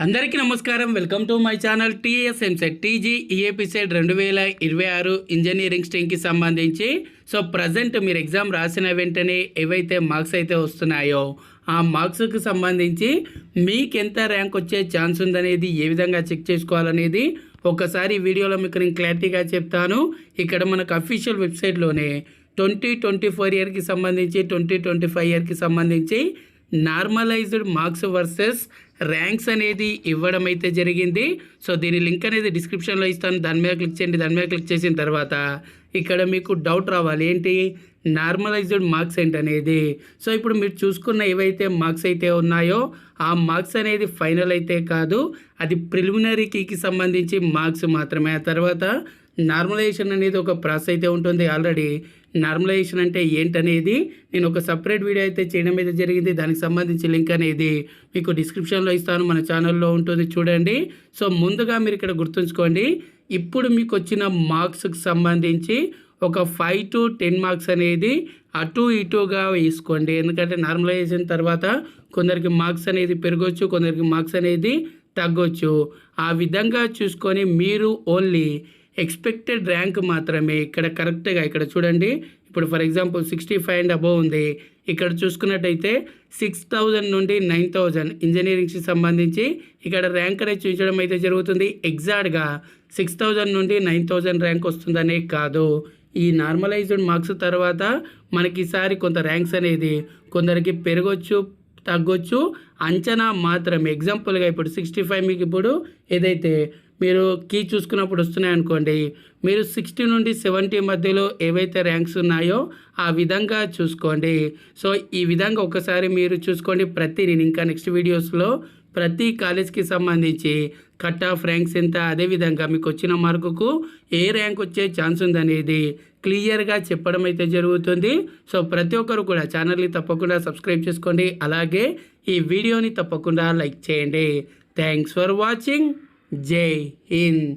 అందరికీ నమస్కారం. Welcome to my channel. TS EAMCET TG EAP CET 2026 engineering స్ట్రీమ్కి సంబంధించి ప్రజెంట్ మీరు ఎగ్జామ్ రాసిన వెంటనే ఏవైతే మార్క్స్ అయితే వస్తున్నాయో ఆ మార్క్స్కి సంబంధించి మీకు ఎంత ర్యాంక్ వచ్చే ఛాన్స్ ఉందనేది ఏ విధంగా చెక్ చేసుకోవాలనేది ఒకసారి వీడియోలో మీకు నేను క్లారిటీగా చెప్తాను. ఇక్కడ మనకు అఫీషియల్ వెబ్సైట్లోనే 2024 ఇయర్కి సంబంధించి 2025 ఇయర్కి సంబంధించి నార్మలైజ్డ్ మార్క్స్ వర్సెస్ ర్యాంక్స్ అనేది ఇవ్వడం అయితే జరిగింది. దీని లింక్ అనేది డిస్క్రిప్షన్లో ఇస్తాను. దాని మీద క్లిక్ చేయండి. దాని మీద క్లిక్ చేసిన తర్వాత ఇక్కడ మీకు డౌట్ రావాలి, ఏంటి నార్మలైజ్డ్ మార్క్స్ ఏంటనేది. ఇప్పుడు మీరు చూసుకున్న ఏవైతే మార్క్స్ అయితే ఉన్నాయో ఆ మార్క్స్ అనేది ఫైనల్ అయితే కాదు, అది ప్రిలిమినరీ కీకి సంబంధించి మార్క్స్ మాత్రమే. ఆ తర్వాత నార్మలైజేషన్ అనేది ఒక ప్రాసెస్ అయితే ఉంటుంది. ఆల్రెడీ నార్మలైజేషన్ అంటే ఏంటనేది నేను ఒక సపరేట్ వీడియో అయితే చేయడం అయితే జరిగింది. దానికి సంబంధించి లింక్ అనేది మీకు డిస్క్రిప్షన్లో ఇస్తాను, మన ఛానల్లో ఉంటుంది, చూడండి. ముందుగా మీరు ఇక్కడ గుర్తుంచుకోండి, ఇప్పుడు మీకు వచ్చిన మార్క్స్కి సంబంధించి ఒక 5 to 10 మార్క్స్ అనేది అటు ఇటుగా వేసుకోండి. ఎందుకంటే నార్మలైజేషన్ తర్వాత కొందరికి మార్క్స్ అనేది పెరగవచ్చు, కొందరికి మార్క్స్ అనేది తగ్గొచ్చు. ఆ విధంగా చూసుకొని మీరు ఓన్లీ ఎక్స్పెక్టెడ్ ర్యాంక్ మాత్రమే ఇక్కడ కరెక్ట్గా ఇక్కడ చూడండి. ఇప్పుడు ఫర్ ఎగ్జాంపుల్ 65 అండ్ అబోవ్ ఉంది. ఇక్కడ చూసుకున్నట్టయితే 6000 నుండి 9000 ఇంజనీరింగ్కి సంబంధించి ఇక్కడ ర్యాంక్ అనేది చూపించడం అయితే జరుగుతుంది. ఎగ్జాక్ట్గా 6000 నుండి 9000 ర్యాంక్ వస్తుందనే కాదు, ఈ నార్మలైజ్డ్ మార్క్స్ తర్వాత మనకి ఈసారి కొంత ర్యాంక్స్ అనేది కొందరికి పెరగొచ్చు, తగ్గొచ్చు, అంచనా మాత్రమే. ఎగ్జాంపుల్గా ఇప్పుడు 65 మీకు ఇప్పుడు ఏదైతే మీరు కీ చూసుకున్నప్పుడు వస్తున్నాయి అనుకోండి, మీరు 60 నుండి 70 మధ్యలో ఏవైతే ర్యాంక్స్ ఉన్నాయో ఆ విధంగా చూసుకోండి. ఈ విధంగా ఒకసారి మీరు చూసుకోండి. నేను ఇంకా నెక్స్ట్ వీడియోస్లో ప్రతి కాలేజ్కి సంబంధించి కట్ ఆఫ్ ర్యాంక్స్ ఎంత, అదేవిధంగా మీకు వచ్చిన మార్కుకు ఏ ర్యాంక్ వచ్చే ఛాన్స్ ఉందనేది క్లియర్గా చెప్పడం అయితే జరుగుతుంది. ప్రతి ఒక్కరు కూడా ఛానల్ని తప్పకుండా సబ్స్క్రైబ్ చేసుకోండి, అలాగే ఈ వీడియోని తప్పకుండా లైక్ చేయండి. Thanks for watching. జై హింద్.